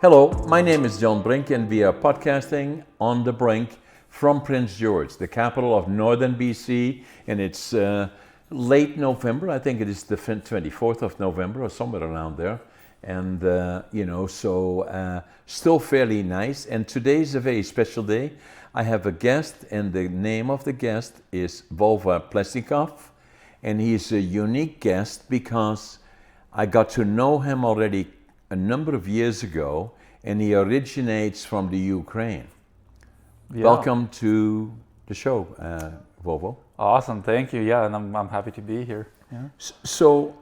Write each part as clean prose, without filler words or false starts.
Hello, my name is John Brink and we are podcasting on the Brink from Prince George, the capital of northern BC, and it's late November. I think it is the 24th of November or somewhere around there. And, still fairly nice. And today's a very special day. I have a guest, and the name of the guest is Vova Pluzhnikov. And he's a unique guest because I got to know him already a number of years ago, and he originates from the Ukraine. Yeah. Welcome to the show, Vovo. Awesome, thank you. Yeah, and I'm happy to be here. Yeah. So,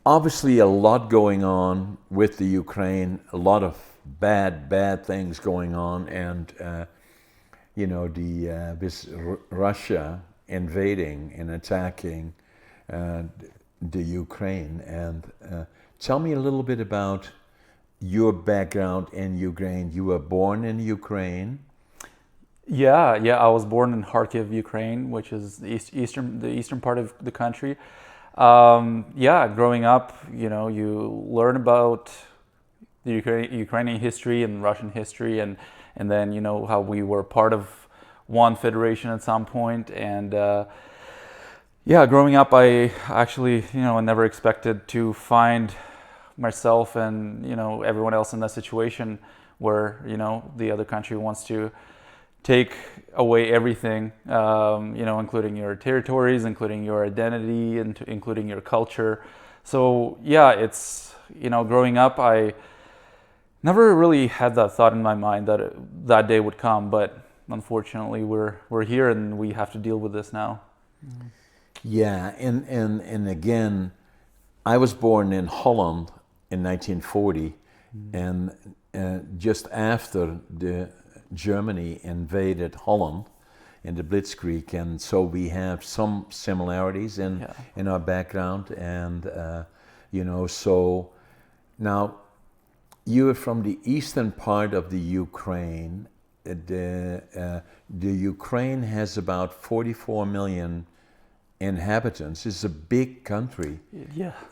obviously a lot going on with the Ukraine, a lot of bad things going on, and this Russia invading and attacking the Ukraine. And tell me a little bit about your background in Ukraine. You were born in Ukraine. Yeah. I was born in Kharkiv, Ukraine, which is the eastern part of the country. Growing up, you learn about the Ukrainian history and Russian history, and then how we were part of one federation at some point. And growing up, I actually never expected to find myself and everyone else in that situation where the other country wants to take away everything, including your territories, including your identity, and including your culture. So it's growing up, I never really had that thought in my mind that that day would come, but unfortunately we're here and we have to deal with this now. Yeah, and again, I was born in Holland in 1940, and just after the Germany invaded Holland in the Blitzkrieg, and so we have some similarities in our background, and so now you are from the eastern part of the Ukraine. The Ukraine has about 44 million inhabitants. It's a big country.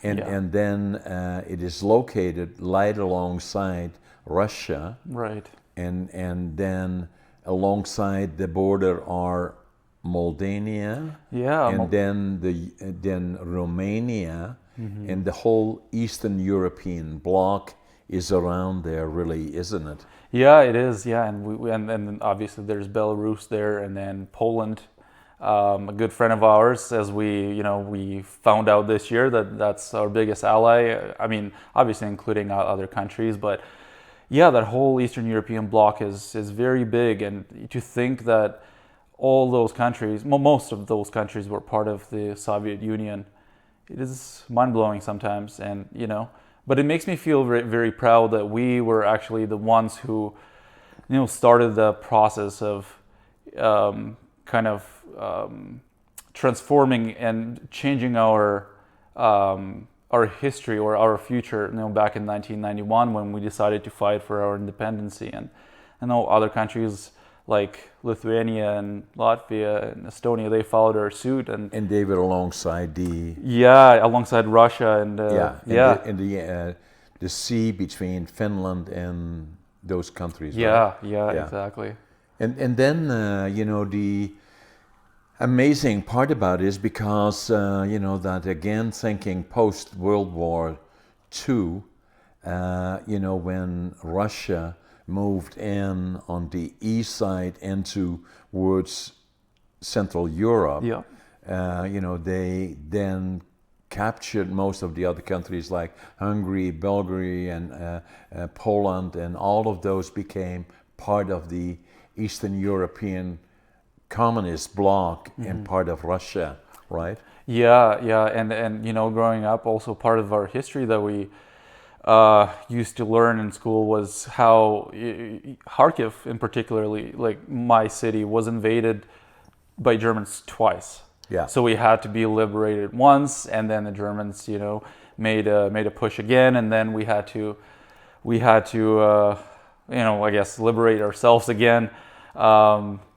And then it is located right alongside Russia. Right. And then alongside the border are Moldavia, and then Romania, and the whole Eastern European bloc is around there, really, isn't it? Yeah, it is. Yeah, and obviously there's Belarus there, and then Poland. A good friend of ours, as we found out this year that's our biggest ally. I mean, obviously including other countries, but yeah, that whole Eastern European bloc is very big, and to think that all those countries, most of those countries, were part of the Soviet Union, it is mind-blowing sometimes, and but it makes me feel very, very proud that we were actually the ones who, started the process of transforming and changing our history or our future. Back in 1991 when we decided to fight for our independence, and I know other countries like Lithuania and Latvia and Estonia, they followed our suit, and they were alongside alongside Russia and the sea between Finland and those countries. Yeah, right? yeah, exactly. And then the amazing part about it is because that again, thinking post World War II, when Russia moved in on the east side into towards Central Europe, they then captured most of the other countries like Hungary, Bulgaria, and Poland, and all of those became part of the Eastern European communist bloc and part of Russia, right? Yeah, and growing up, also part of our history that we used to learn in school was how Kharkiv, in particularly, like my city, was invaded by Germans twice. Yeah. So we had to be liberated once, and then the Germans, made a push again, and then we had to, I guess, liberate ourselves again.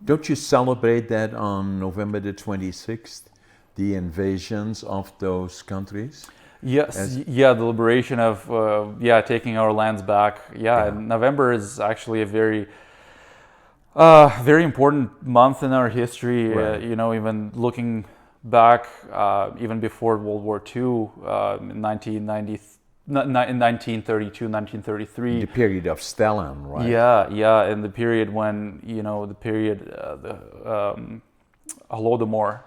Don't you celebrate that on November the 26th, the invasions of those countries? Yes, yeah, the liberation of taking our lands back. Yeah, and November is actually a very important month in our history. Right. Even looking back, even before World War II, in 1990, in 1932, 1933. The period of Stalin, right? Yeah, and the period when the Holodomor,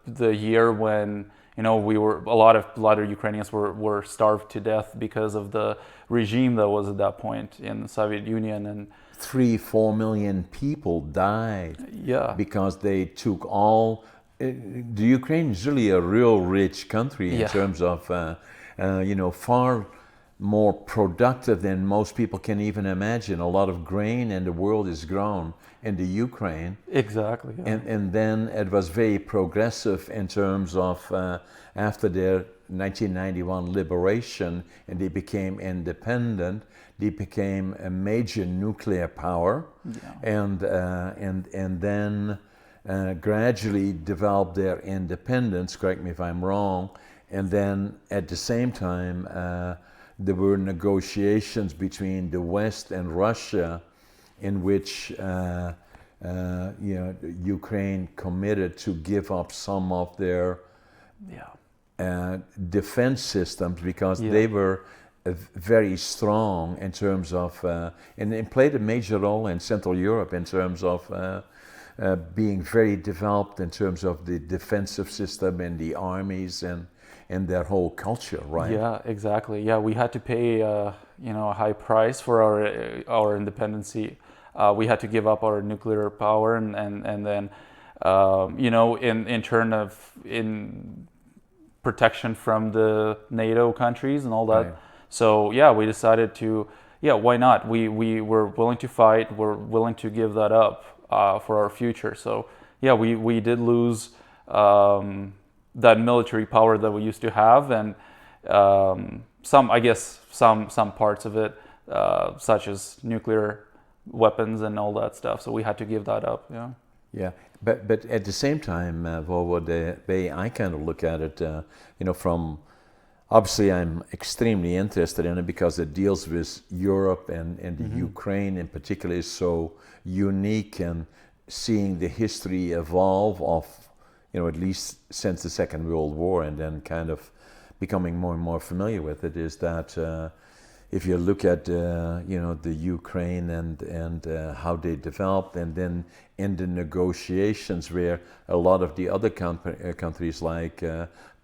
the year when we were a lot of Ukrainians were starved to death because of the regime that was at that point in the Soviet Union. And 3-4 million people died yeah, because they took all. The Ukraine is really a real rich country in terms of, far more productive than most people can even imagine. A lot of grain in the world is grown in the Ukraine. exactly. Yeah. And then it was very progressive in terms of after their 1991 liberation, and they became independent. They became a major nuclear power, and then gradually developed their independence. Correct me if I'm wrong. And then at the same time, there were negotiations between the West and Russia, in which Ukraine committed to give up some of their defense systems because they were very strong in terms of, and it played a major role in Central Europe in terms of being very developed in terms of the defensive system and the armies and their whole culture, right? Yeah, exactly. Yeah, we had to pay a high price for our independency. We had to give up our nuclear power, and then in turn in protection from the NATO countries and all that. Right. So yeah, we decided to why not? We were willing to fight. We're willing to give that up for our future. So yeah, we did lose that military power that we used to have, and some parts of it, such as nuclear weapons and all that stuff. So we had to give that up. Yeah. Yeah, but at the same time, Vova, the way I kind of look at it, from obviously I'm extremely interested in it because it deals with Europe and the Ukraine in particular is so unique, and seeing the history evolve of, at least since the Second World War, and then kind of becoming more and more familiar with it, is that if you look at the Ukraine and how they developed, and then in the negotiations where a lot of the other countries like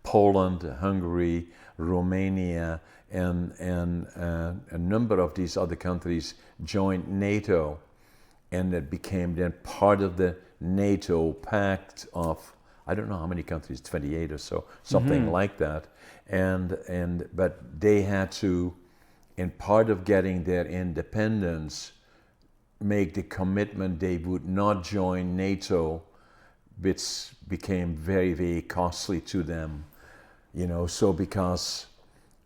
Poland, Hungary, Romania, and a number of these other countries joined NATO, and it became then part of the NATO pact of, I don't know how many countries, 28 or so, something like that, but they had to, in part of getting their independence, make the commitment they would not join NATO, which became very, very costly to them. So because,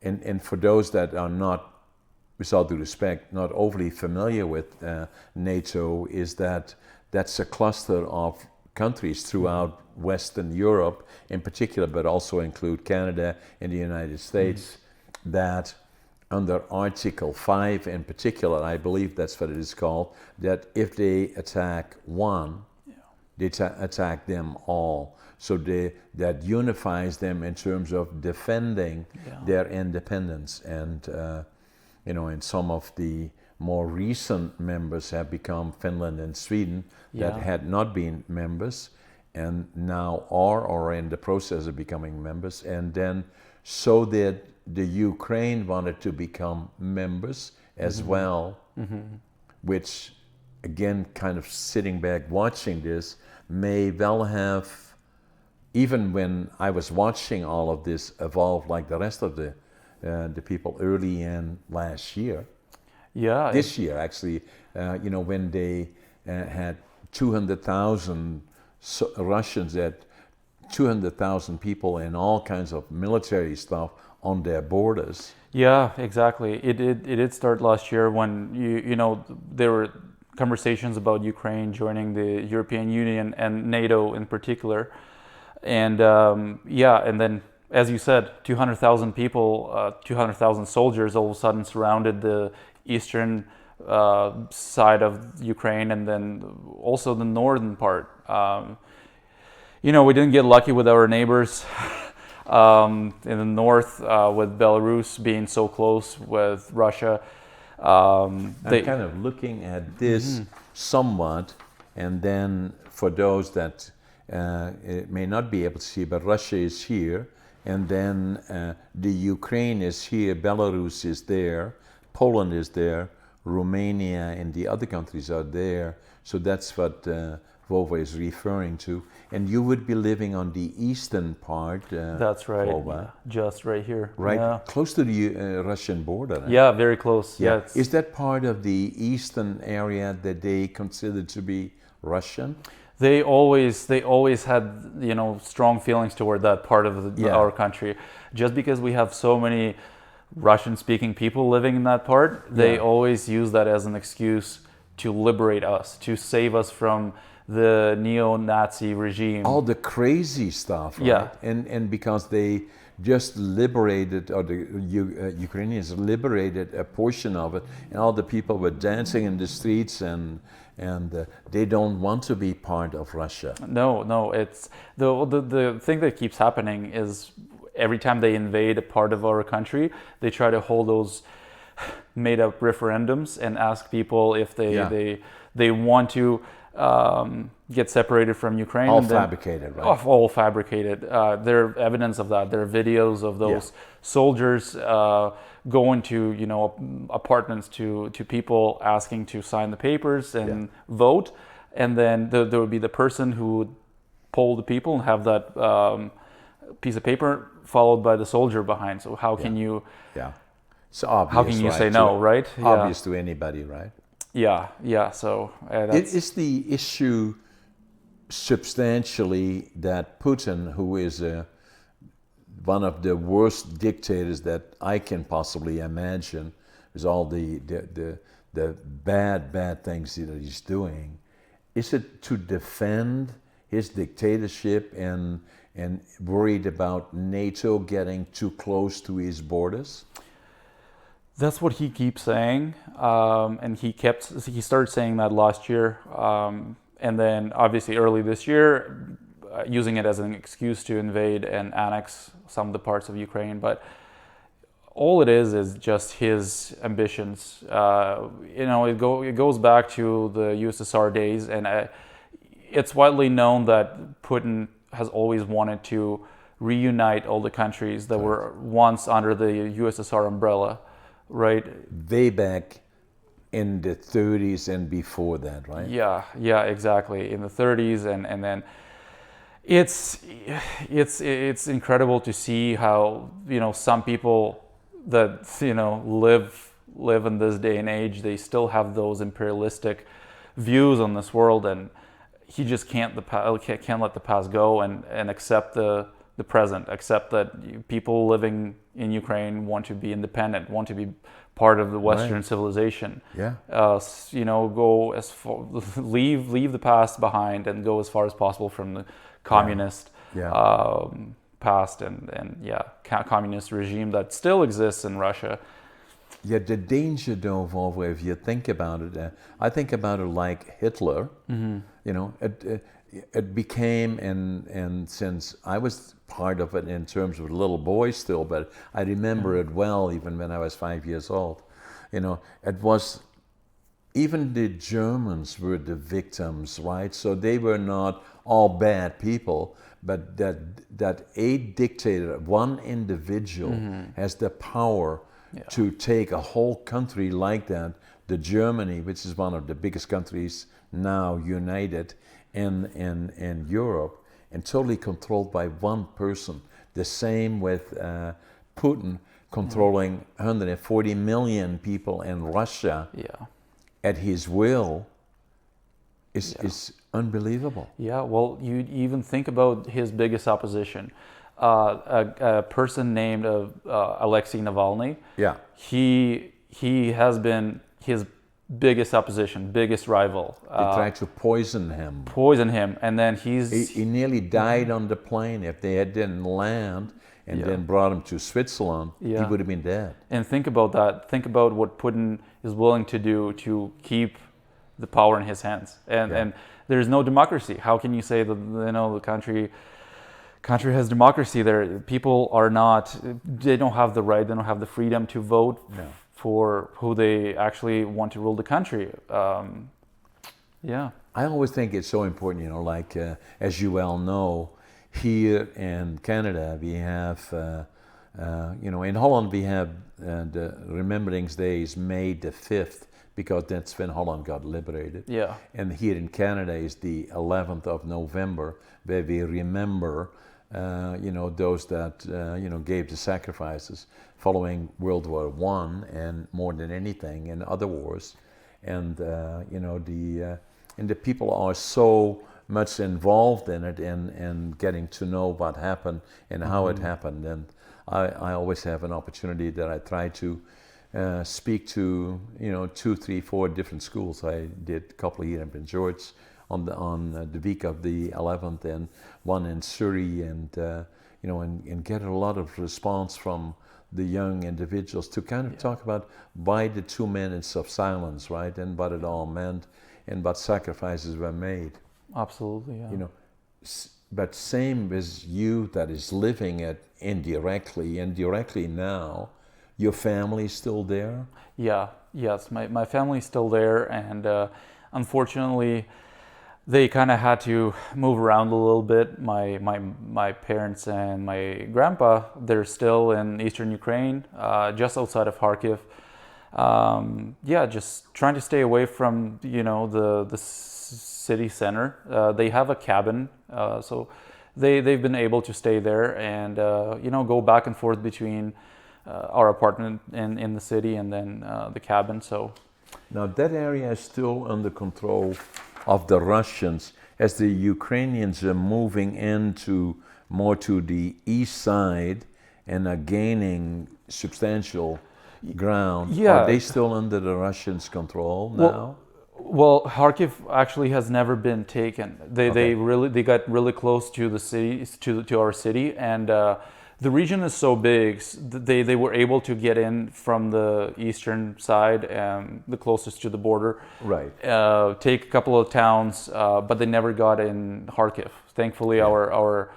and for those that are not, with all due respect, not overly familiar with NATO, is that that's a cluster of countries throughout Western Europe in particular, but also include Canada and the United States, that under Article 5 in particular, I believe that's what it is called, that if they attack one, they attack them all. So that unifies them in terms of defending their independence. And, and some of the more recent members have become Finland and Sweden that had not been members, and now are or in the process of becoming members. And then so that the Ukraine wanted to become members as well, which again, kind of sitting back watching this, may well have, even when I was watching all of this evolve like the rest of the people early in last year, this year actually, when they had 200,000 Russians, that 200,000 people and all kinds of military stuff on their borders. Yeah, exactly. It did start last year when there were conversations about Ukraine joining the European Union and NATO in particular, and and then as you said, 200,000 people, 200,000 soldiers all of a sudden surrounded the eastern side of Ukraine, and then also the northern part. We didn't get lucky with our neighbors in the north, with Belarus being so close with Russia. I'm kind of looking at this somewhat, and then for those that may not be able to see, but Russia is here, and then the Ukraine is here, Belarus is there, Poland is there, Romania and the other countries are there. So that's what Vova is referring to. And you would be living on the eastern part. That's right. Vova. Just right here. Right, Yeah. close to the Russian border. Yeah, very close. Yeah. Is that part of the eastern area that they consider to be Russian? They always had strong feelings toward that part of our country. Just because we have so many Russian-speaking people living in that part, they always use that as an excuse to liberate us, to save us from the neo-Nazi regime. All the crazy stuff, right? Yeah. And because they just liberated, or the Ukrainians liberated a portion of it, and all the people were dancing in the streets, and they don't want to be part of Russia. No, it's the thing that keeps happening is every time they invade a part of our country, they try to hold those made-up referendums and ask people if they want to get separated from Ukraine. All fabricated, right? All fabricated. There are evidence of that. There are videos of those soldiers going to apartments to people asking to sign the papers and vote, and then there would be the person who would poll the people and have that piece of paper followed by the soldier behind. So how can you? Yeah. So obvious, how can you say no, right? Obvious to anybody, right? Yeah. So that's... Is the issue substantially that Putin, who is one of the worst dictators that I can possibly imagine, with all the bad things that he's doing, is it to defend his dictatorship and worried about NATO getting too close to his borders? That's what he keeps saying, and he started saying that last year, and then obviously early this year, using it as an excuse to invade and annex some of the parts of Ukraine. But all it is just his ambitions. It goes back to the USSR days, and it's widely known that Putin has always wanted to reunite all the countries that were once under the USSR umbrella. Right. Way back in the 30s and before that, right? Yeah, exactly. In the 30s, and then it's incredible to see how some people that live in this day and age, they still have those imperialistic views on this world, and he just can't let the past go and accept the present, accept that people living in Ukraine want to be independent, want to be part of the Western civilization. Yeah. Go as far, leave the past behind and go as far as possible from the communist past and communist regime that still exists in Russia. Yeah, the danger though, Vova, if you think about it, I think about it like Hitler. Mm-hmm. It became, and since I was part of it in terms of a little boy still, but I remember it well even when I was 5 years old. It was, even the Germans were the victims, right? So they were not all bad people, but that a dictator, one individual has the power to take a whole country like that, the Germany, which is one of the biggest countries now united in Europe, and totally controlled by one person. The same with Putin controlling 140 million people in Russia at his will is unbelievable. Yeah, well, you even think about his biggest opposition, a person named Alexei Navalny. Yeah, he has been his biggest opposition, biggest rival. They tried to poison him. And then he nearly died on the plane if they didn't land, and then brought him to Switzerland, he would have been dead. And think about that. Think about what Putin is willing to do to keep the power in his hands. And there's no democracy. How can you say that the country has democracy? There, people are not. They don't have the right. They don't have the freedom to vote for who they actually want to rule the country. I always think it's so important. Like as you well know, here in Canada we have, in Holland we have the Remembrance Day is May the 5th, because that's when Holland got liberated. Yeah. And here in Canada is the 11th of November, where we remember, those that, gave the sacrifices following World War I, and more than anything in other wars. And, the people are so much involved in it, and getting to know what happened and how it happened. And I always have an opportunity that I try to speak to 2, 3, 4 different schools. I did a couple here in Prince George on the week of the 11th, and one in Surrey, and and get a lot of response from the young individuals to kind of talk about why the 2 minutes of silence, right, and what it all meant, and what sacrifices were made. Absolutely, yeah. But same as you that is living it indirectly now. Your family's still there? Yes, my family's still there, and unfortunately, they kind of had to move around a little bit. My parents and my grandpa, they're still in eastern Ukraine, just outside of Kharkiv. Just trying to stay away from the city center. They have a cabin, so they've been able to stay there and go back and forth between our apartment in the city and then the cabin. So now that area is still under control of the Russians, as the Ukrainians are moving into more to the east side and are gaining substantial ground. Yeah. Are they still under the Russians' control now? Well, Kharkiv actually has never been taken. They got really close to the city, to our city, and the region is so big. They were able to get in from the eastern side, the closest to the border. Right. Take a couple of towns, but they never got in Kharkiv. Thankfully, our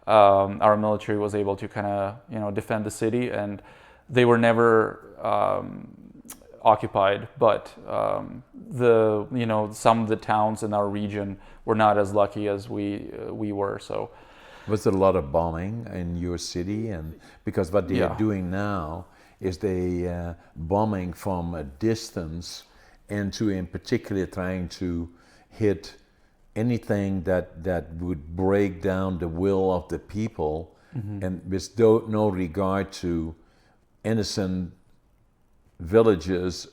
military was able to kind of defend the city, and they were never occupied. But some of the towns in our region were not as lucky as we were. So. Was there a lot of bombing in your city? And because what they are doing now is they bombing from a distance, and in particular trying to hit anything that would break down the will of the people, and with no regard to innocent villages,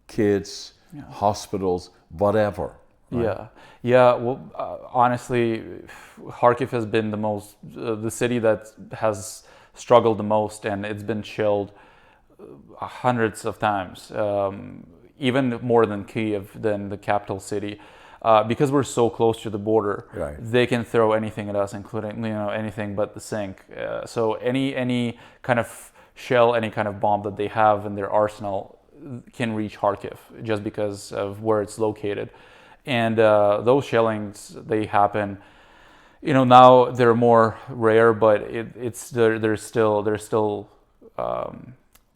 kids, hospitals, whatever. Right? Yeah. Well, honestly, Kharkiv has been the city that has struggled the most, and it's been shelled hundreds of times, even more than Kiev, than the capital city, because we're so close to the border. Right. They can throw anything at us, including anything but the sink. So any kind of shell, any kind of bomb that they have in their arsenal can reach Kharkiv just because of where it's located. And those shellings, they happen. Now they're more rare, but there's still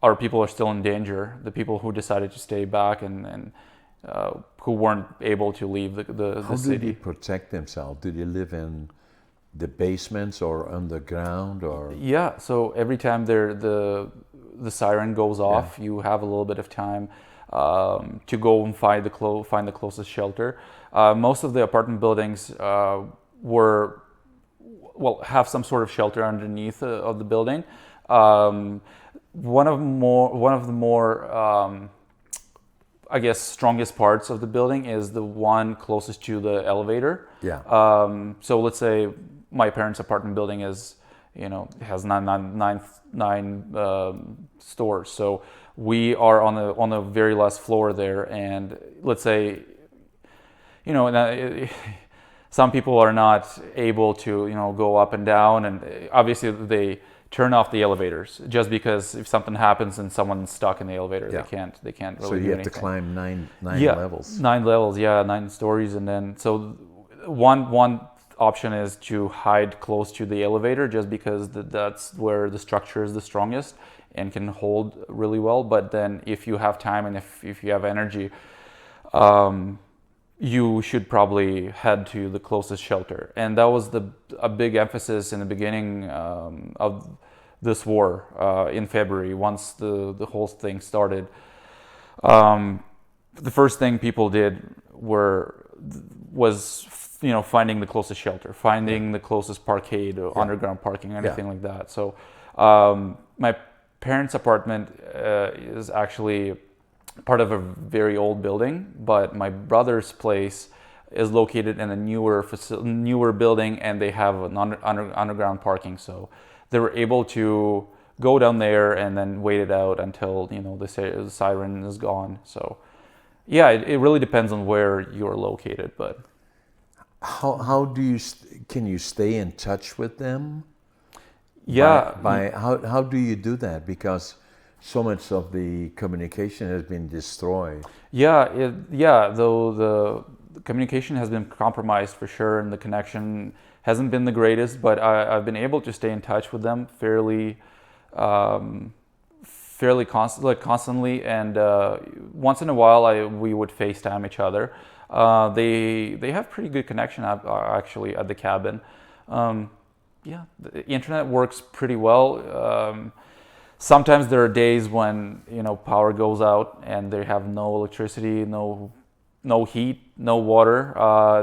our people are still in danger. The people who decided to stay back and who weren't able to leave the How city. do they protect themselves? Do they live in the basements or underground or? Yeah. So every time the siren goes off, you have a little bit of time to go and find the closest shelter. Most of the apartment buildings have some sort of shelter underneath of the building. One of the more I guess strongest parts of the building is the one closest to the elevator. Yeah. So let's say my parents' apartment building has nine stores. So we are on the very last floor there, and let's say, some people are not able to go up and down, and obviously they turn off the elevators, just because if something happens and someone's stuck in the elevator, Yeah. they can't really So do you have anything. to climb nine Yeah, levels. 9 levels, 9 stories, and then so one option is to hide close to the elevator, just because that's where the structure is the strongest and can hold really well. But then if you have time and if you have energy, you should probably head to the closest shelter. And that was a big emphasis in the beginning of this war in February. Once the whole thing started, the first thing people did was finding the closest shelter, finding the closest parkade or underground parking, anything like that. So my parents' apartment is actually part of a very old building, but my brother's place is located in a newer building, and they have an underground parking. So they were able to go down there and then wait it out until the siren is gone. So yeah, it really depends on where you're located. But how do you can you stay in touch with them? Yeah. By how do you do that? Because so much of the communication has been destroyed. Though the communication has been compromised for sure, and the connection hasn't been the greatest, but I've been able to stay in touch with them fairly constantly, and once in a while we would FaceTime each other. They have pretty good connection actually at the cabin. The internet works pretty well. Sometimes there are days when power goes out and they have no electricity, no heat, no water.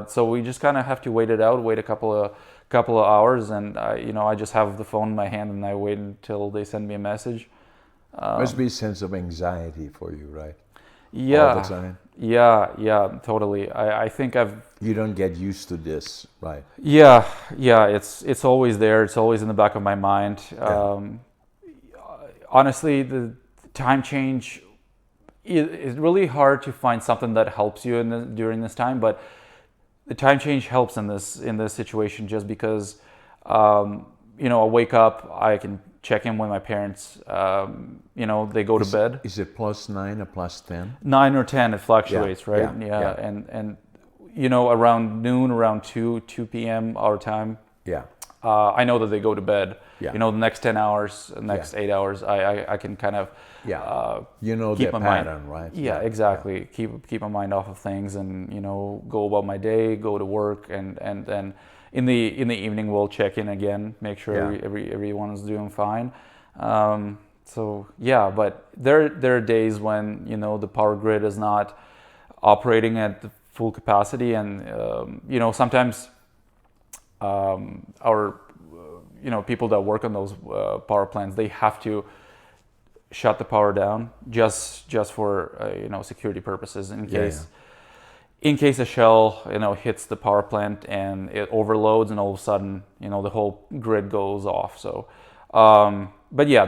So we just kind of have to wait it out, wait a couple of hours, and I just have the phone in my hand and I wait until they send me a message. Must be a sense of anxiety for you, right? Yeah. All the time. Yeah, totally. I think You don't get used to this, right? Yeah. It's always there. It's always in the back of my mind. Honestly, the time change is really hard to find something that helps you during this time. But the time change helps in this situation, just because I wake up, I can check in with my parents. They go to bed. Is it +9 or +10? 9 or 10, it fluctuates, Yeah, right? yeah. And around noon, around 2 p.m. our time. Yeah. I know that they go to bed. Yeah. The next 10 hours, the next 8 hours, I can kind of their pattern, right? Yeah, exactly. Yeah. Keep my mind off of things, and go about my day, go to work, and then in the evening we'll check in again, make sure everyone is doing fine. But there are days when the power grid is not operating at the full capacity, and sometimes our people that work on those power plants, they have to shut the power down just for security purposes, in case a shell hits the power plant and it overloads, and all of a sudden the whole grid goes off. So but yeah,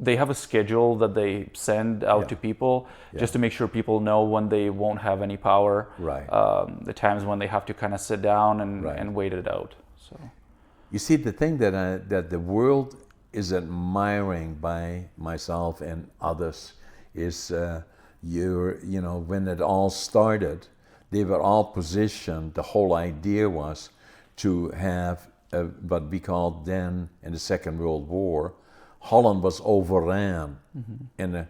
they have a schedule that they send out to people, just to make sure people know when they won't have any power, right? The times when they have to kind of sit down and wait it out. So you see, the thing that the world is admiring by myself and others is when it all started, they were all positioned. The whole idea was to have what we called then in the Second World War, Holland was overran in a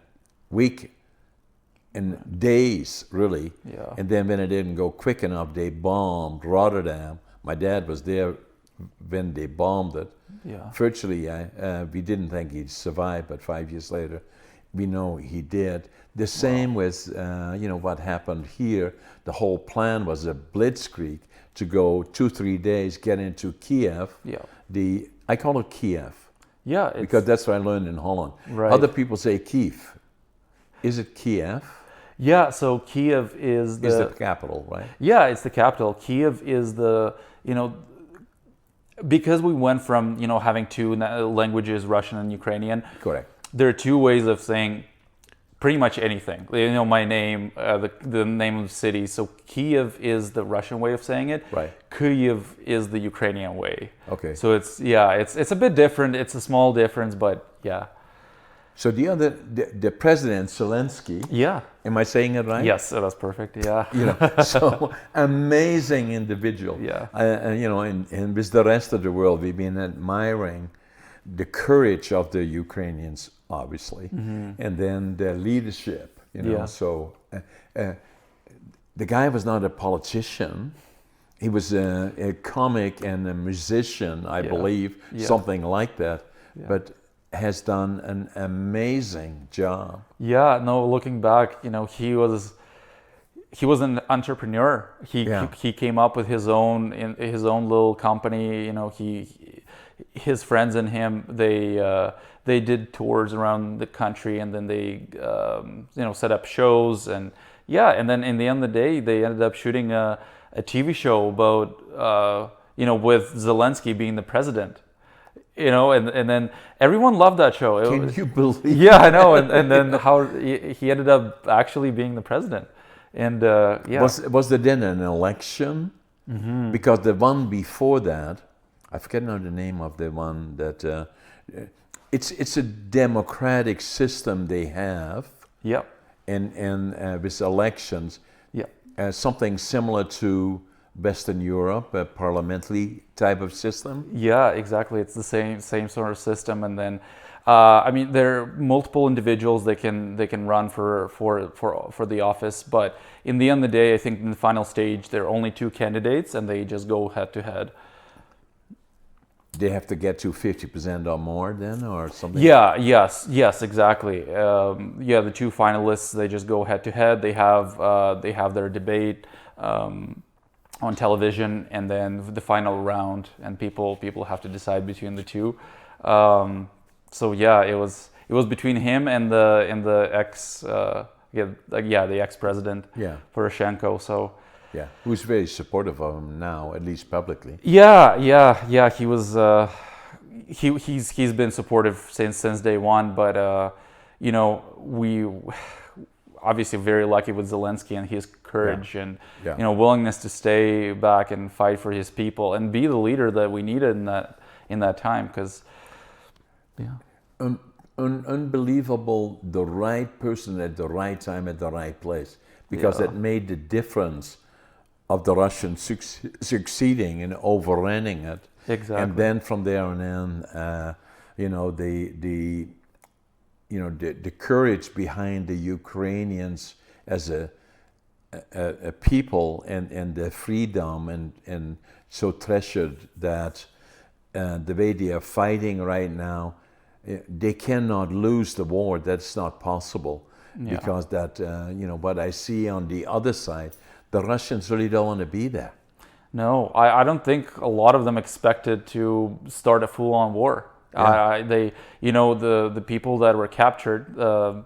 week, in days really. Yeah. And then when it didn't go quick enough, they bombed Rotterdam. My dad was there when they bombed it. Yeah. Virtually, we didn't think he'd survive, but 5 years later, we know he did. The same with what happened here. The whole plan was a blitzkrieg to go 2-3 days, get into Kiev. Yeah. I call it Kiev. Yeah. Because that's what I learned in Holland. Right. Other people say Kiev. Is it Kiev? Yeah. So Kiev is the capital, right? Yeah, it's the capital. Kiev is because we went from having two languages, Russian and Ukrainian. Correct. There are two ways of saying pretty much anything. My name, the name of the city. So Kiev is the Russian way of saying it. Right. Kyiv is the Ukrainian way. Okay. So it's a bit different. It's a small difference, but yeah. So the president Zelensky. Yeah. Am I saying it right? Yes, that's perfect. Yeah. So amazing individual. Yeah. And with the rest of the world, we've been admiring the courage of the Ukrainians, obviously, and then the leadership. Yeah. So the guy was not a politician. He was a comic and a musician, I believe, something like that. Yeah. But has done an amazing job. Yeah, no, looking back, he was an entrepreneur. He came up with his own little company. His friends and him, they did tours around the country, and then they set up shows, and then in the end of the day, they ended up shooting a TV show about with Zelensky being the president. And then everyone loved that show. Can you believe? Yeah, I know. And then how he ended up actually being the president. And was there then an election? Mm-hmm. Because the one before that, I forget now the name of the one that it's a democratic system they have. Yeah. And with elections. Yeah. Something similar to Western Europe, a parliamentary type of system? Yeah, exactly. It's the same sort of system, and then there are multiple individuals they can run for the office, but in the end of the day, I think in the final stage there are only two candidates, and they just go head to head. They have to get to 50% or more then, or something? Yeah, yes, exactly. The two finalists, they just go head to head. They have their debate on television, and then the final round, and people have to decide between the two. It was between him and the ex-president Poroshenko. So yeah, who's very supportive of him now, at least publicly. Yeah. He was he's been supportive since day one, but we obviously very lucky with Zelensky and his courage and willingness to stay back and fight for his people and be the leader that we needed in that time, because unbelievable, the right person at the right time at the right place, because it made the difference of the Russians succeeding in overrunning it. Exactly. And then from there on in, the courage behind the Ukrainians as a people and their freedom and so treasured that the way they are fighting right now, they cannot lose the war. That's not possible, because that what I see on the other side, the Russians really don't want to be there. No, I don't think a lot of them expected to start a full-on war. The people that were captured, the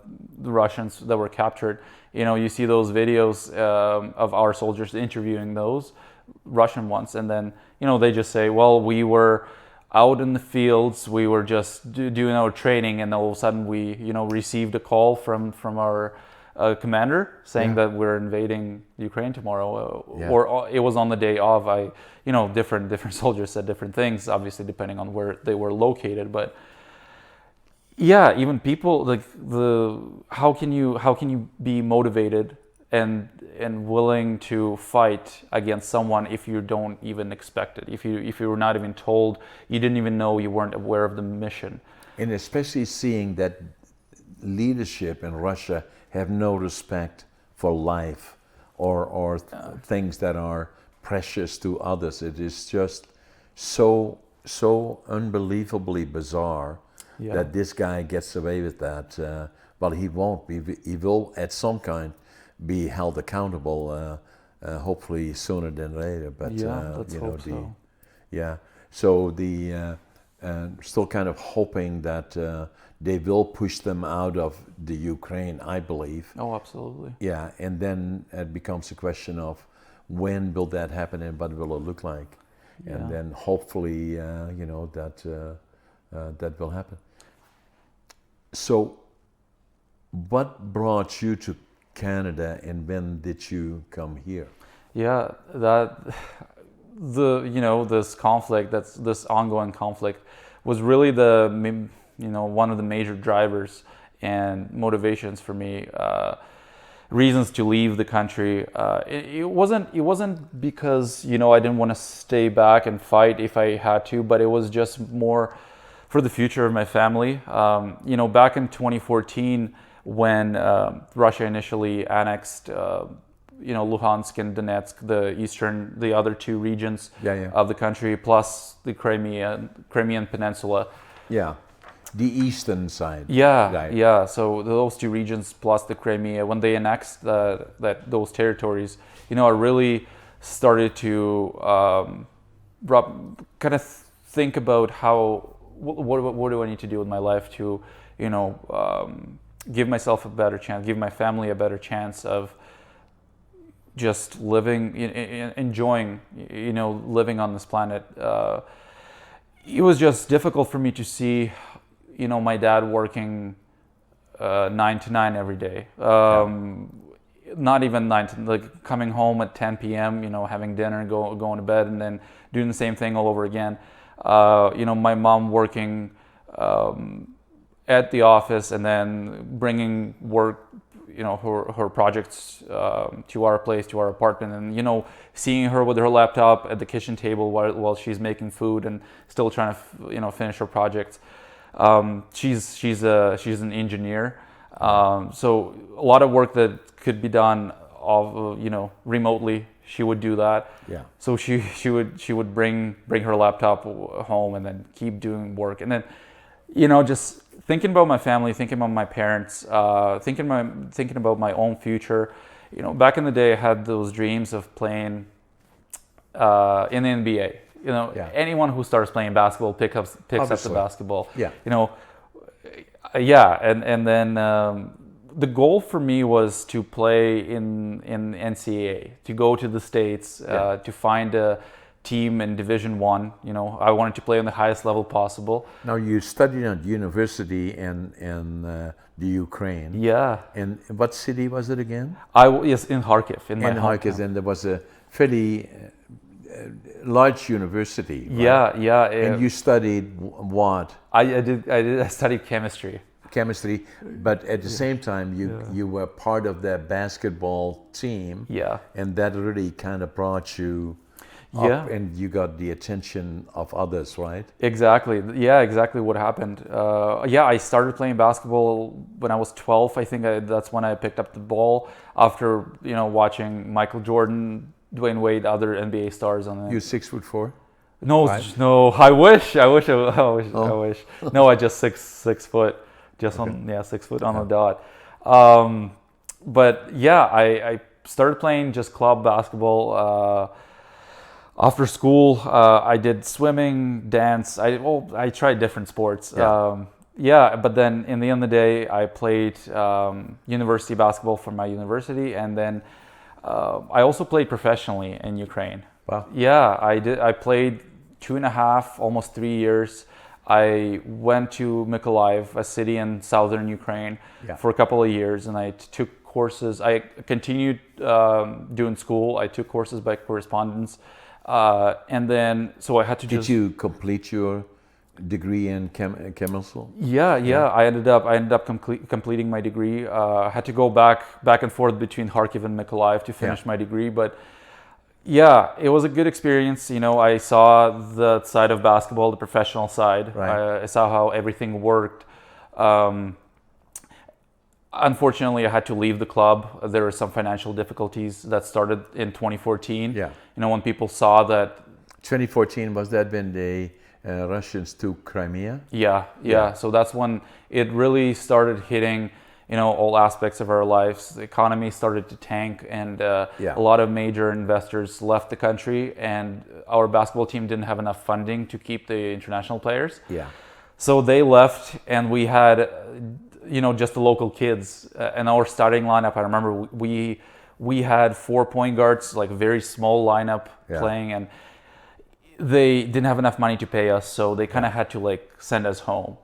Russians that were captured, you see those videos of our soldiers interviewing those Russian ones, and then they just say, well, we were out in the fields, we were just doing our training, and all of a sudden we received a call from our commander saying that we're invading Ukraine tomorrow, or it was on the day of. Different soldiers said different things, obviously depending on where they were located. But even people like how can you be motivated and willing to fight against someone if you don't even expect it, if you were not even told, you didn't even know, you weren't aware of the mission, and especially seeing that leadership in Russia have no respect for life or things that are precious to others. It is just so unbelievably bizarre that this guy gets away with that. Well, he won't be. He will at some kind be held accountable. Hopefully sooner than later. But let's hope so. So the still kind of hoping that they will push them out of the Ukraine, I believe. Oh, absolutely. Yeah, and then it becomes a question of when will that happen and what will it look like, and then hopefully that will happen. So What brought you to Canada, and when did you come here? Yeah, this conflict, this ongoing conflict, was really one of the major drivers and motivations for me. Reasons to leave the country. It wasn't because I didn't want to stay back and fight if I had to, but it was just more for the future of my family. Back in 2014, when Russia initially annexed Luhansk and Donetsk, the other two regions of the country, plus the Crimean Peninsula. Yeah, the eastern side. Yeah, right. yeah. So those two regions plus the Crimea, when they annexed those territories, I really started to kind of think about what do I need to do with my life to, give myself a better chance, give my family a better chance of just living, enjoying, living on this planet. It was just difficult for me to see, my dad working 9 to 9 every day. Not even 9 to, like coming home at 10 p.m., having dinner, going to bed, and then doing the same thing all over again. My mom working at the office and then bringing work, her projects to our place, to our apartment, and seeing her with her laptop at the kitchen table while she's making food and still trying to finish her projects. She's an engineer, so a lot of work that could be done remotely, she would do that. Yeah. So she would bring her laptop home and then keep doing work, and then just thinking about my family, thinking about my parents, thinking about my own future. Back in the day, I had those dreams of playing in the NBA. Anyone who starts playing basketball picks up the basketball. Yeah. And then the goal for me was to play in NCAA, to go to the States, to find a team in Division I. I wanted to play on the highest level possible. Now you studied at university in the Ukraine. Yeah. And what city was it again? Yes, in Kharkiv. In Kharkiv, and there was a fairly large university. Right? Yeah. And you studied what? I studied chemistry. Chemistry, but at the same time, you were part of the basketball team. Yeah. And that really kind of brought you up, and you got the attention of others, right? Exactly. Yeah, exactly what happened. I started playing basketball when I was 12. I think that's when I picked up the ball after watching Michael Jordan, Dwayne Wade, other NBA stars on the. You 6'4"? No, right? No. I wish. I wish. No, I just 6 foot. Just okay. 6 foot on the dot. But yeah, I started playing just club basketball. After school, I did swimming, dance. I tried different sports. But then in the end of the day, I played university basketball for my university, and then I also played professionally in Ukraine. Wow. Yeah, I did. I played 2.5, almost 3 years. I went to Mykolaiv, a city in southern Ukraine, for a couple of years, and I took courses. I continued doing school. I took courses by correspondence. And then, so I had to Did you complete your degree in chemistry? Yeah. I ended up completing my degree. I had to go back and forth between Kharkiv and Mykolaiv to finish my degree, but yeah, it was a good experience. I saw the side of basketball, the professional side. Right. I saw how everything worked. Unfortunately, I had to leave the club. There were some financial difficulties that started in 2014. Yeah. When people saw that. 2014, was that when the Russians took Crimea? Yeah. So that's when it really started hitting, all aspects of our lives. The economy started to tank, and a lot of major investors left the country, and our basketball team didn't have enough funding to keep the international players. Yeah. So they left, and we had just the local kids in our starting lineup. I remember we had 4 point guards, like a very small lineup playing, and they didn't have enough money to pay us, so they kind of had to send us home.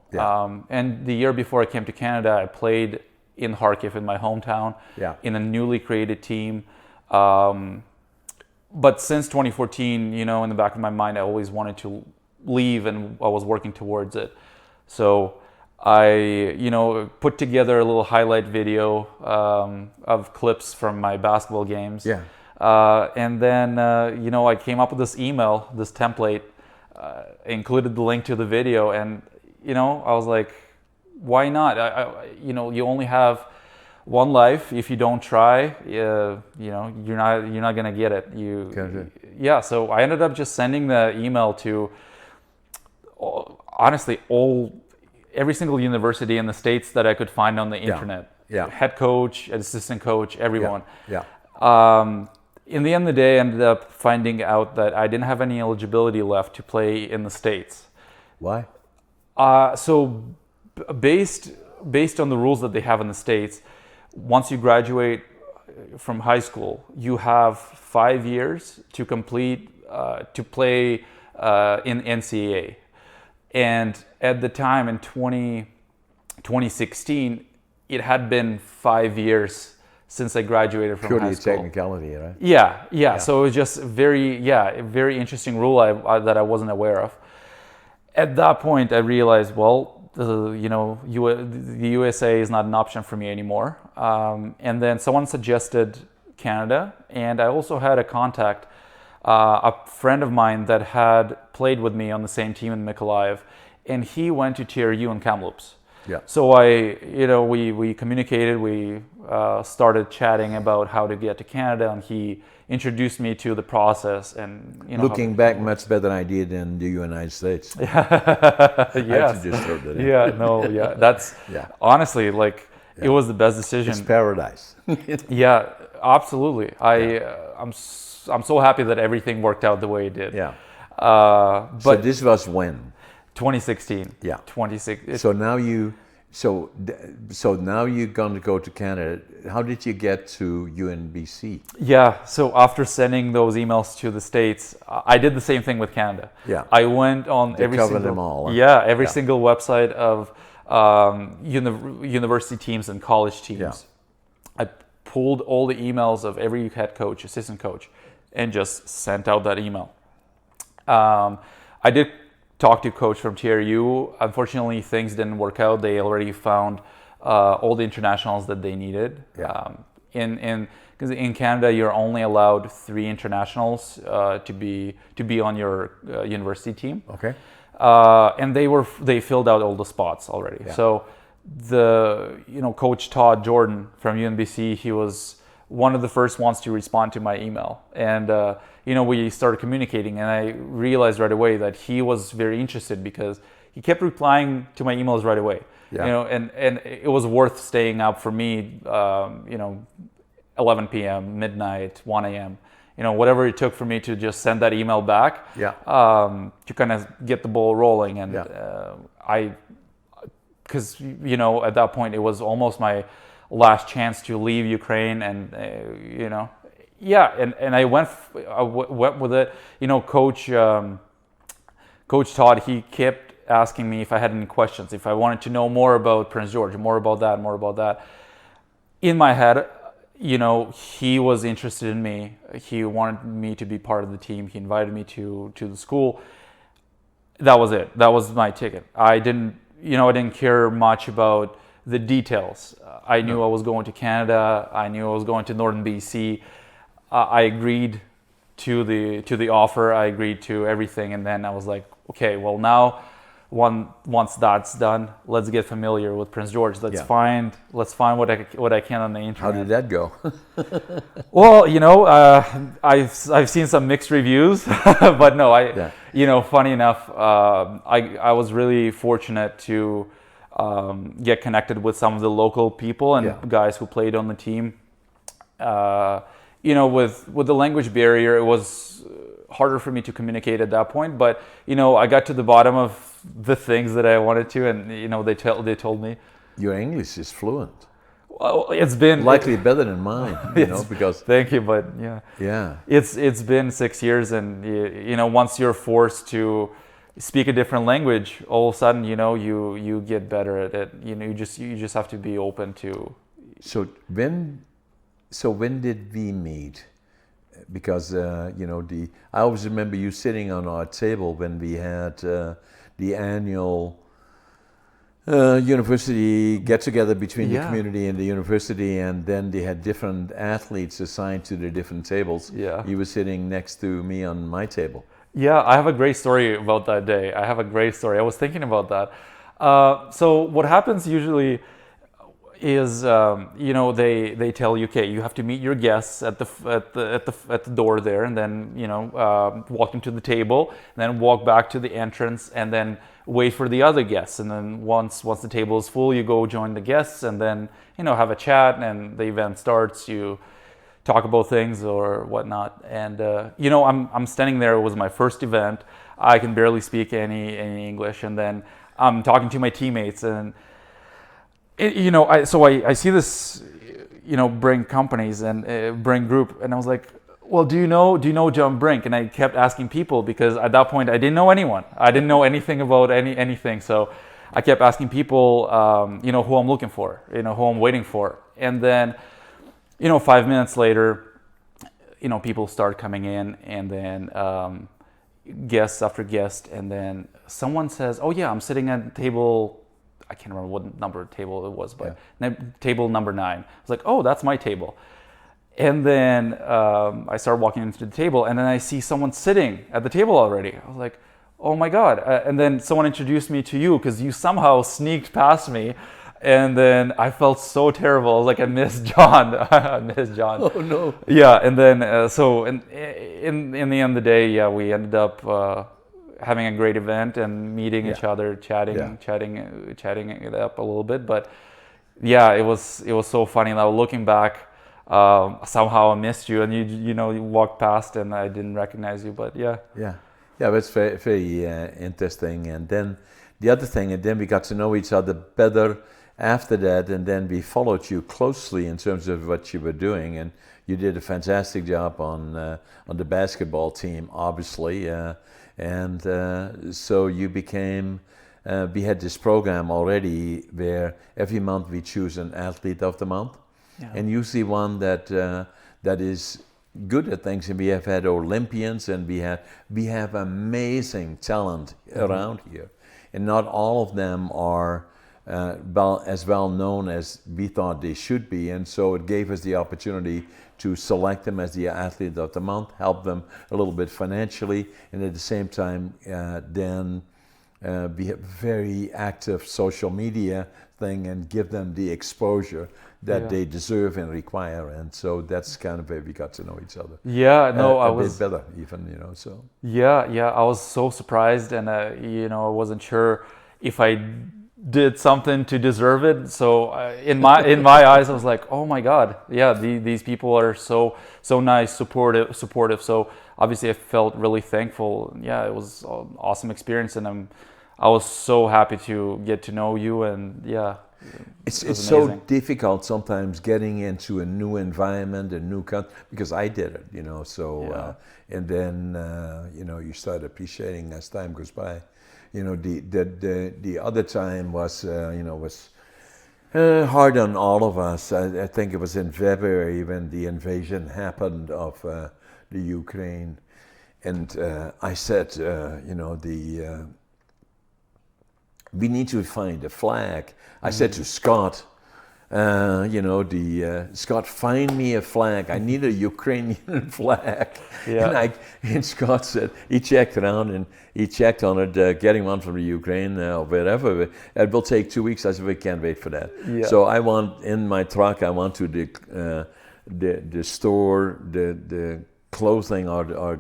And the year before I came to Canada, I played in Kharkiv, in my hometown, Yeah. in a newly created team. But since 2014, in the back of my mind, I always wanted to leave, and I was working towards it. So I, put together a little highlight video of clips from my basketball games. Yeah. And then, I came up with this email, this template, included the link to the video, and, I was like, why not? You only have one life. If you don't try, you're not gonna get it. Yeah. So I ended up just sending the email to, honestly, every single university in the States that I could find on the internet. Yeah. Head coach, assistant coach, everyone. Yeah. In the end of the day, I ended up finding out that I didn't have any eligibility left to play in the States. Why? So based on the rules that they have in the States, once you graduate from high school, you have 5 years to complete, to play in NCAA. And at the time in 2016, it had been 5 years since I graduated from Purely high school. technicality, right? Yeah. So it was just a very interesting rule that I wasn't aware of. At that point, I realized, well, the USA is not an option for me anymore. And then someone suggested Canada, and I also had a contact, a friend of mine that had played with me on the same team in Mykolaiv, and he went to TRU in Kamloops. Yeah. So we communicated, we started chatting about how to get to Canada, and he introduced me to the process. And looking back, much better idea than the United States. Yes. That's honestly, it was the best decision. It's paradise. Yeah, absolutely. I'm so happy that everything worked out the way it did. Yeah. But so this was when? 2016. Yeah. 2016. So now now you're going to go to Canada. How did you get to UNBC? Yeah. So after sending those emails to the States, I did the same thing with Canada. Yeah. I went on every single website of university teams and college teams. Yeah. I pulled all the emails of every head coach, assistant coach, and just sent out that email. I did talk to coach from TRU. Unfortunately, things didn't work out. They already found all the internationals that they needed. Yeah. Because in Canada, you're only allowed 3 internationals to be on your university team. Okay. And they filled out all the spots already. Yeah. So Coach Todd Jordan from UNBC, he was one of the first ones to respond to my email, and we started communicating, and I realized right away that he was very interested because he kept replying to my emails right away. Yeah. And it was worth staying up for me, 11 p.m., midnight, 1 a.m., whatever it took for me to just send that email back. Yeah. To kind of get the ball rolling. And because at that point it was almost my last chance to leave Ukraine, and and I went with it. Coach Todd, he kept asking me if I had any questions, if I wanted to know more about Prince George, more about that. In my head, he was interested in me. He wanted me to be part of the team. He invited me to the school. That was it. That was my ticket. I didn't care much about the details. I knew I was going to Canada. I knew I was going to Northern BC. I agreed to the offer. I agreed to everything, and then I was like, okay, well now, once that's done, let's get familiar with Prince George. Let's find what I can on the internet. How did that go? Well, I've seen some mixed reviews, but no, funny enough, I was really fortunate to get connected with some of the local people and guys who played on the team. With the language barrier, it was harder for me to communicate at that point. But I got to the bottom of the things that I wanted to, and they told me. Your English is fluent. Well, it's been likely better than mine, because. Thank you, but yeah, it's been 6 years, and once you're forced to speak a different language, all of a sudden, you get better at it. You just have to be open to. So when did we meet? Because I always remember you sitting on our table when we had the annual university get-together between the community and the university, and then they had different athletes assigned to their different tables. Yeah. You were sitting next to me on my table. Yeah, I have a great story about that day. I was thinking about that. So what happens usually is, they tell you, okay, you have to meet your guests at the door there, and then walk them to the table, and then walk back to the entrance, and then wait for the other guests. And then once the table is full, you go join the guests, and then have a chat, and the event starts. You talk about things or whatnot, and I'm standing there. It was my first event. I can barely speak any English, and then I'm talking to my teammates, and I see this Brink companies and Brink group, and I was like, well, do you know John Brink? And I kept asking people, because at that point I didn't know anyone. I didn't know anything about anything, so I kept asking people who I'm looking for, who I'm waiting for. And then 5 minutes later, people start coming in, and then guests after guest, and then someone says, oh yeah, I'm sitting at table, I can't remember what number table it was, but table number 9. I was like, oh, that's my table. And then I start walking into the table, and then I see someone sitting at the table already. I was like, oh my God. And then someone introduced me to you, because you somehow sneaked past me. And then I felt so terrible. I was like, I miss John. I miss John. Oh no. Yeah, and then so in the end of the day, we ended up having a great event and meeting each other, chatting it up a little bit. But yeah, it was so funny. Now looking back, somehow I missed you, and you walked past, and I didn't recognize you. But yeah, it's very, very interesting. And then the other thing, and then we got to know each other better after that, and then we followed you closely in terms of what you were doing, and you did a fantastic job on the basketball team, obviously, and so you became. We had this program already where every month we choose an athlete of the month, and usually one that is good at things. And we have had Olympians, and we have amazing talent around here, and not all of them are as well known as we thought they should be. And so it gave us the opportunity to select them as the athlete of the month, help them a little bit financially, and at the same time then be a very active social media thing and give them the exposure that they deserve and require. And so that's kind of where we got to know each other. Yeah, no, I was bit better even, so. Yeah, I was so surprised, and I wasn't sure if I did something to deserve it. So in my eyes, I was like, oh my God, yeah, these people are so nice, supportive. So obviously I felt really thankful. Yeah, it was an awesome experience, and I was so happy to get to know you. And yeah, it's so difficult sometimes getting into a new environment, a new country, because I did it, so and then you start appreciating as time goes by. The other time was hard on all of us. I think it was in February when the invasion happened of the Ukraine, and I said, we need to find a flag. I said to Scott, Scott, find me a flag. I need a Ukrainian flag. Yeah. And Scott said, he checked around and he checked on it, getting one from the Ukraine or wherever. It will take 2 weeks. I said, we can't wait for that. Yeah. So I want, in my truck, I want to the store, the clothing or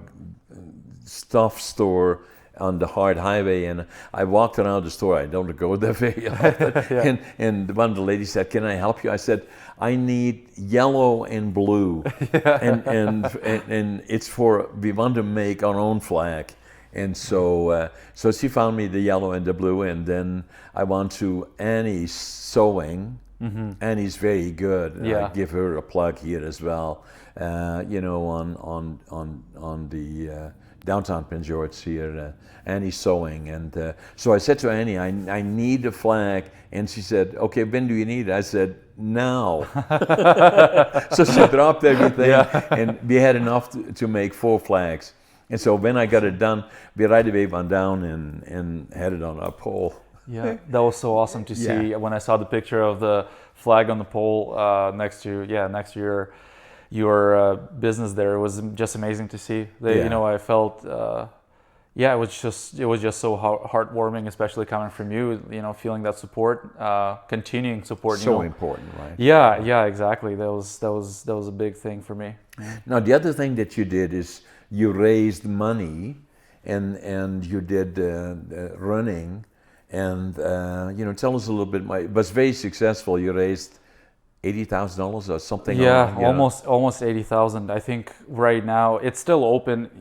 stuff store on the hard highway, and I walked around the store. I don't go there very often. And one of the ladies said, "Can I help you?" I said, "I need yellow and blue, and it's for, we want to make our own flag." And so so she found me the yellow and the blue, and then I went to Annie's sewing. Mm-hmm. Annie's very good. I give her a plug here as well. On downtown Prince George here. Annie's sewing, and so I said to Annie, I need a flag, and she said, okay, when do you need it? I said, now. So she dropped everything, and we had enough to make 4 flags. And so when I got it done, we right away went down and had it on our pole. Yeah, that was so awesome to see when I saw the picture of the flag on the pole next to your business there. It was just amazing to see. You know, I felt it was just so heartwarming, especially coming from you. You know, feeling that support, continuing support. So important, right? Yeah, exactly. That was a big thing for me. Now the other thing that you did is you raised money, and you did running, and you know, tell us a little bit. It was very successful. You raised $80,000 or something. Yeah, almost 80,000. I think right now it's still open.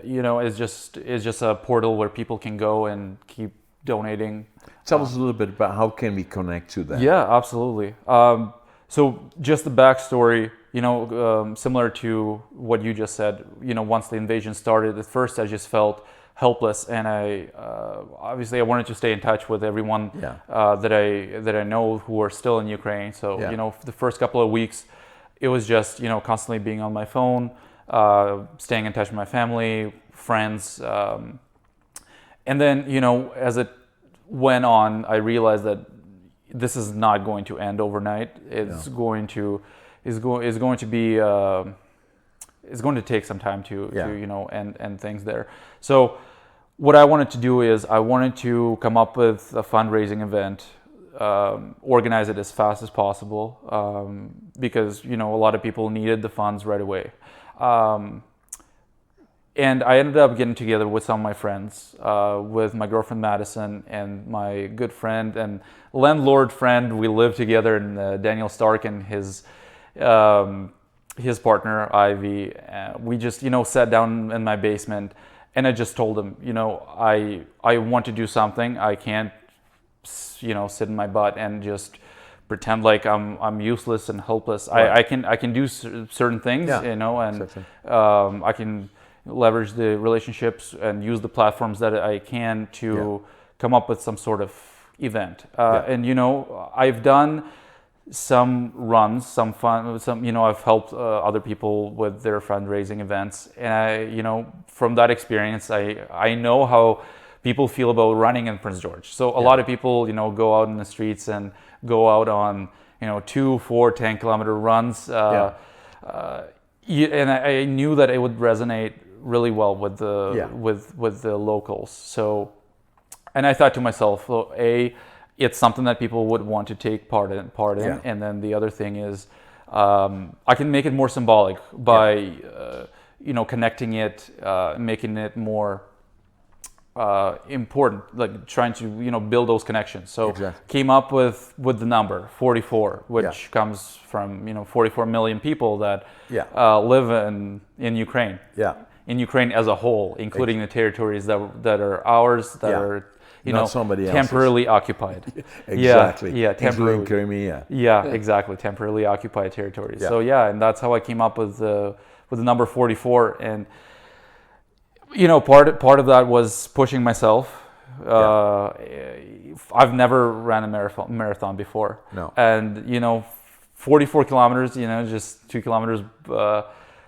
You know, it's just a portal where people can go and keep donating. Tell us a little bit about how can we connect to that. Yeah, absolutely. So just the backstory, you know, similar to what you just said. You know, once the invasion started, at first I just felt helpless, and I obviously I wanted to stay in touch with everyone that I know who are still in Ukraine. So you know, for the first couple of weeks, it was just, you know, constantly being on my phone, staying in touch with my family, friends, and then, you know, as it went on, I realized that this is not going to end overnight. It's going to be. It's going to take some time to you know, end things there. So what I wanted to do is I wanted to come up with a fundraising event, organize it as fast as possible, because, you know, a lot of people needed the funds right away. And I ended up getting together with some of my friends, with my girlfriend Madison and my good friend and landlord friend. We lived together, in Daniel Stark and his partner Ivy. We just, you know, sat down in my basement, and I just told him, you know, I want to do something. I can't, you know, sit in my butt and just pretend like I'm useless and helpless. Right. I can do certain things, you know, and I can leverage the relationships and use the platforms that I can to come up with some sort of event. And, you know, I've done some runs, some fun, you know, I've helped other people with their fundraising events, and you know, from that experience, I know how people feel about running in Prince George. So a lot of people, you know, go out in the streets and go out on, you know, 2, 4, 10-kilometer runs, and I knew that it would resonate really well with the with the locals. So, and I thought to myself, well, it's something that people would want to take part in, and then the other thing is, I can make it more symbolic by, you know, connecting it, making it more important, like trying to, you know, build those connections. So came up with the number 44, which comes from, you know, 44 million people that live in Ukraine. In Ukraine as a whole, including the territories that are ours, that are, you know, temporarily occupied. Temporarily. Crimea. Exactly, temporarily occupied territories. So and that's how I came up with the number 44. And, you know, part of that was pushing myself. I've never ran a marathon before. No. And, you know, 44 kilometers, you know, just 2 kilometers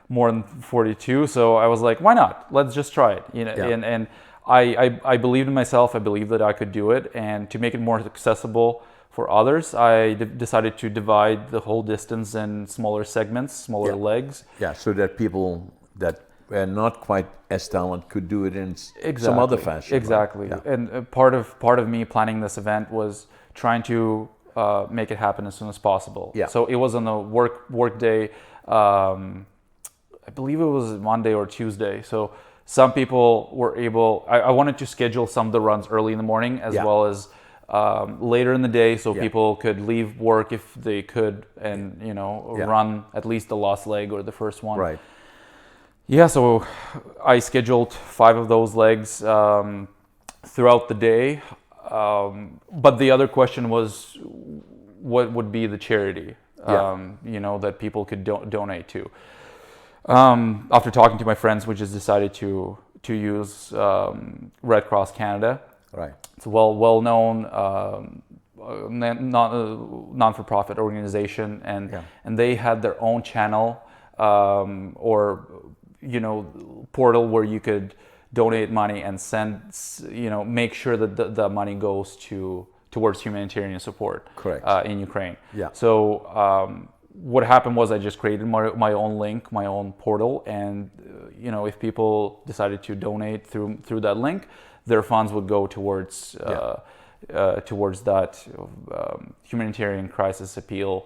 more than 42. So I was like, why not? Let's just try it. You know, and I believed in myself. I believed that I could do it, and to make it more accessible for others, I decided to divide the whole distance in smaller segments, smaller legs. So that people that were not quite as talented could do it in some other fashion. Exactly. Right? And part of me planning this event was trying to make it happen as soon as possible. So it was on a work day. I believe it was Monday or Tuesday. So some people were able, I wanted to schedule some of the runs early in the morning as well as later in the day, so people could leave work if they could, and, you know, run at least the last leg or the first one. Right. So I scheduled 5 of those legs throughout the day. But the other question was, what would be the charity, you know, that people could donate to? After talking to my friends, we just decided to to use Red Cross Canada. Right. It's a well-known non-for-profit organization, and they had their own channel or portal where you could donate money and send, make sure that the money goes towards humanitarian support. Correct. In Ukraine. Yeah. So what happened was I just created my own link, my own portal, and if people decided to donate through that link, their funds would go towards that humanitarian crisis appeal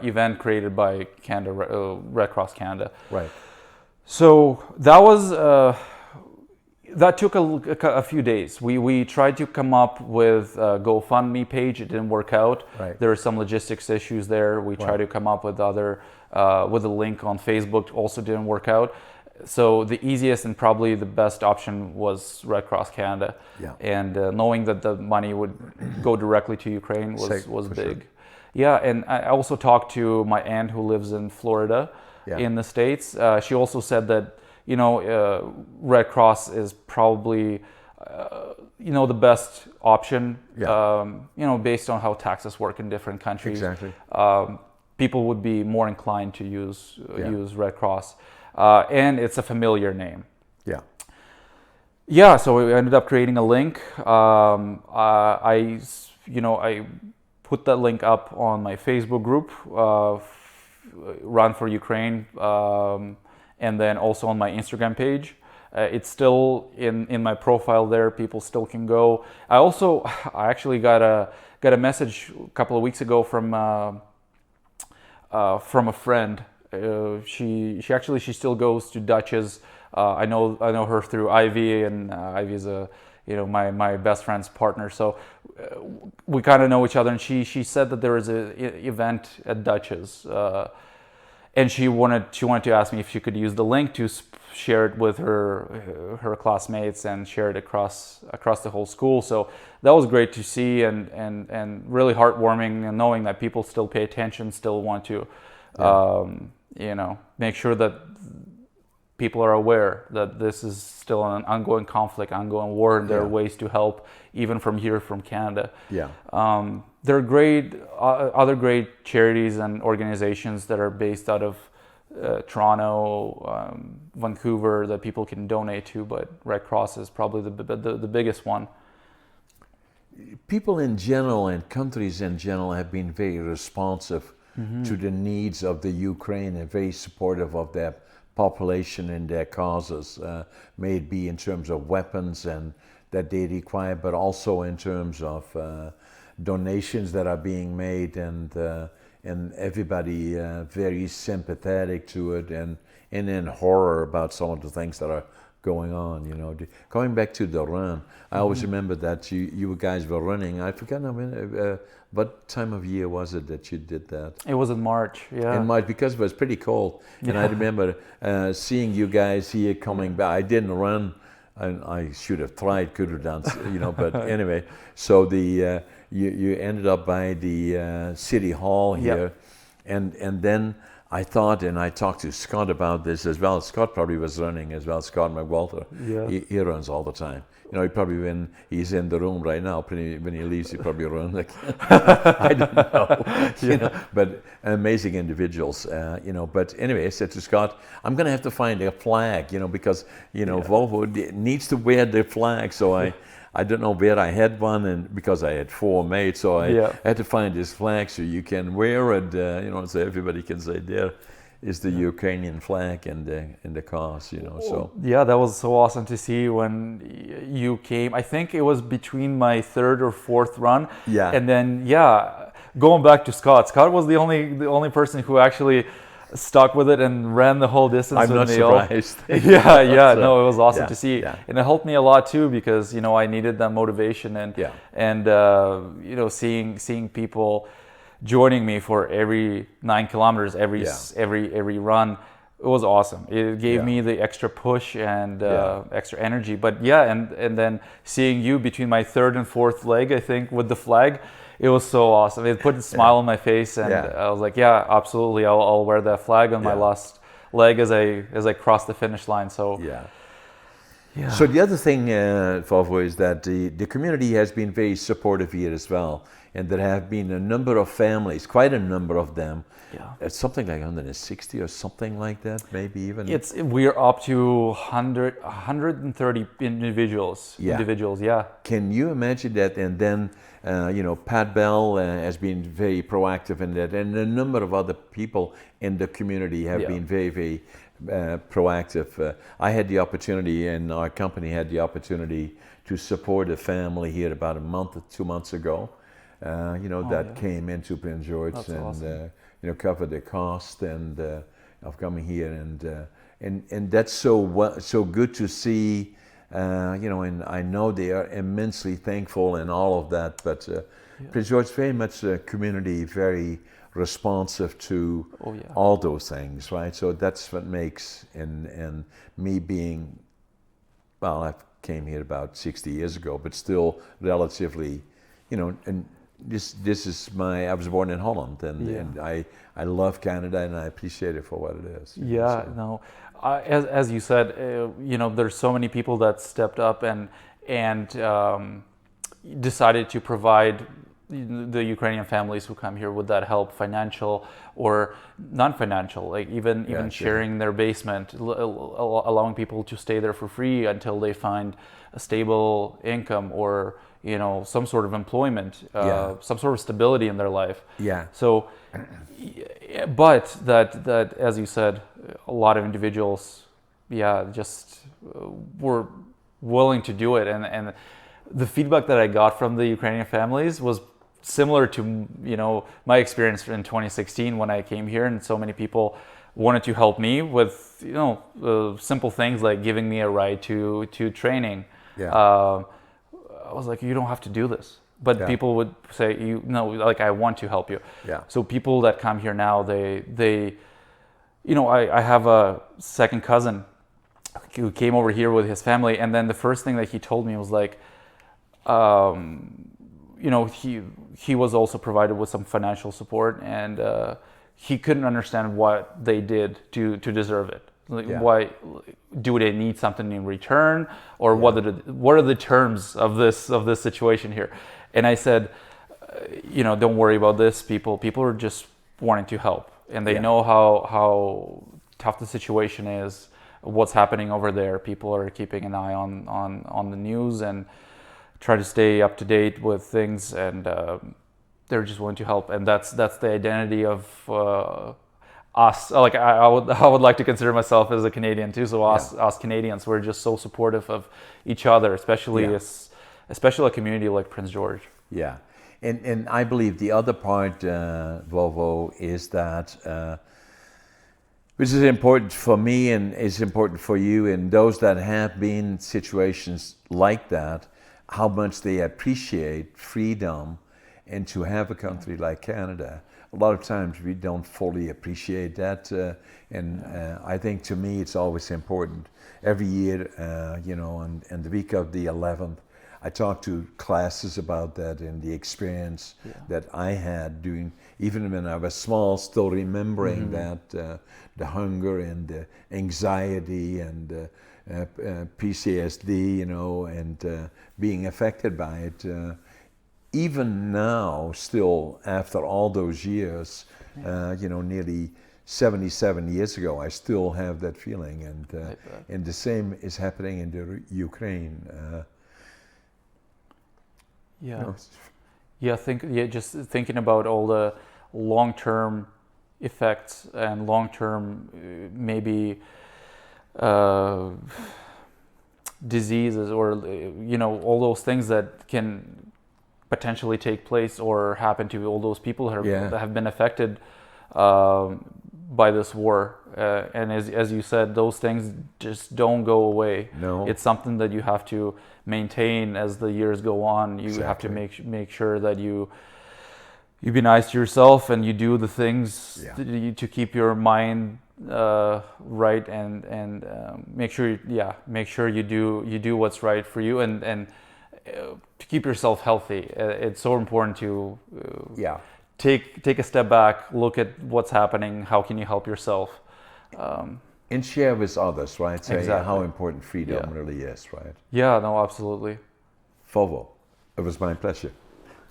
event created by Canada, Red Cross Canada. Right. So that took a few days. We tried to come up with a GoFundMe page. It didn't work out. Right. There were some logistics issues there. We tried to come up with with a link on Facebook. Also didn't work out. So the easiest and probably the best option was Red Cross Canada. Yeah. And knowing that the money would go directly to Ukraine was big. Sure. Yeah, and I also talked to my aunt who lives in Florida, in the States. She also said that Red Cross is probably the best option. Based on how taxes work in different countries. Exactly. People would be more inclined to use Red Cross, and it's a familiar name. Yeah. Yeah. So we ended up creating a link. I put that link up on my Facebook group, Run for Ukraine. And then also on my Instagram page. It's still in my profile there. People still can go. I actually got a message a couple of weeks ago from a friend. She still goes to Dutchess. I know her through Ivy, and Ivy is my best friend's partner. So we kind of know each other. And she said that there is an event at Dutchess. And she wanted to ask me if she could use the link to share it with her classmates and share it across the whole school. So that was great to see and really heartwarming, and knowing that people still pay attention, still want to make sure that people are aware that this is still an ongoing conflict, ongoing war, and there are ways to help even from here, from Canada. Yeah. There are other great charities and organizations that are based out of Toronto, Vancouver, that people can donate to, but Red Cross is probably the biggest one. People in general and countries in general have been very responsive to the needs of the Ukraine and very supportive of their population and their causes, may it be in terms of weapons and that they require, but also in terms of donations that are being made, and everybody very sympathetic to it, and in horror about some of the things that are going on. Going back to the run, I always remember that you guys were running. I forget what time of year was it that you did that? It was in March. Yeah. In March, because it was pretty cold, and I remember seeing you guys here coming back. I didn't run. I should have tried, could have done, but anyway. So you ended up by the city hall here, and then I thought, and I talked to Scott about this as well. Scott probably was running as well. Scott McWalter, he runs all the time. He probably, when he's in the room right now, when he leaves, he probably runs again. I don't know, but amazing individuals, But anyway, I said to Scott, I'm going to have to find a flag, because Volvo needs to wear the flag. So I don't know where I had one, and because I had 4 made, so I had to find this flag so you can wear it, so everybody can say there is the Ukrainian flag in the cars, So yeah, that was so awesome to see when you came. I think it was between my 3rd or 4th run. Yeah, and then going back to Scott. Scott was the only person who actually stuck with it and ran the whole distance. I'm not surprised. No, it was awesome to see, and it helped me a lot too, because I needed that motivation and seeing people joining me for every 9 kilometers, every run. It was awesome. It gave me the extra push and extra energy. But and then seeing you between my 3rd and 4th leg, I think, with the flag, it was so awesome. It put a smile on my face, and I was like, absolutely, I'll wear that flag on my leg as I crossed the finish line. So Yeah. yeah. So the other thing, Vovo, is that the community has been very supportive here as well, and there have been a number of families, quite a number of them. Yeah. It's something like 160 or something like that, maybe even. We're up to 130 individuals. Yeah. Individuals, yeah. Can you imagine that? And then, Pat Bell has been very proactive in that, and a number of other people in the community have been very, very proactive. I had the opportunity, and our company had the opportunity to support a family here about a month or 2 months ago. That came into Prince George. That's and awesome. covered the cost and of coming here, and that's so good to see. And I know they are immensely thankful and all of that. But Prince George very much a community, very responsive to all those things, right? So that's what makes and me being, well, I came here about 60 years ago, but still relatively, and this is I was born in Holland, and I love Canada, and I appreciate it for what it is. Yeah, So. no, as you said, there's so many people that stepped up and decided to provide the Ukrainian families who come here with that help, financial or non-financial, like even sharing their basement, allowing people to stay there for free until they find a stable income or some sort of employment, some sort of stability in their life. Yeah. So, but that as you said, a lot of individuals, just were willing to do it, and the feedback that I got from the Ukrainian families was similar to my experience in 2016 when I came here, and so many people wanted to help me with simple things like giving me a ride to training. I was like, you don't have to do this, but people would say, I want to help you. So people that come here now, they I have a second cousin who came over here with his family, and then the first thing that he told me was like, he was also provided with some financial support, and he couldn't understand what they did to deserve it. Why do they need something in return, or what are the terms of this situation here? And I said, don't worry about this. People are just wanting to help, and they know how tough the situation is, what's happening over there. People are keeping an eye on the news and try to stay up to date with things, and they're just willing to help, and that's the identity of us. Like I would like to consider myself as a Canadian too. So us Canadians, we're just so supportive of each other, especially a community like Prince George. Yeah, and I believe the other part, Vovo, is that which is important for me and is important for you and those that have been in situations like that, how much they appreciate freedom and to have a country like Canada. A lot of times we don't fully appreciate that, and I think to me it's always important. Every year, on the week of the 11th, I talk to classes about that and the experience that I had doing, even when I was small, still remembering that, the hunger and the anxiety and PTSD, and being affected by it. Even now, still after all those years, nearly 77 years ago, I still have that feeling, and the same is happening in the Ukraine. Just thinking about all the long-term effects and long-term maybe diseases or all those things that can potentially take place or happen to all those people that have been affected by this war, and as you said, those things just don't go away. No, it's something that you have to maintain as the years go on. You have to make sure that you be nice to yourself and you do the things to keep your mind right, and make sure you do what's right for you, and to keep yourself healthy. It's so important to take a step back, look at what's happening, how can you help yourself, And share with others, right? Say Exactly. how important freedom Yeah. really is, right? Yeah, no, absolutely. Vovo, it was my pleasure.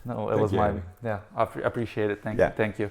No, it Thank was you. my, yeah, I appreciate it. Yeah. Thank you.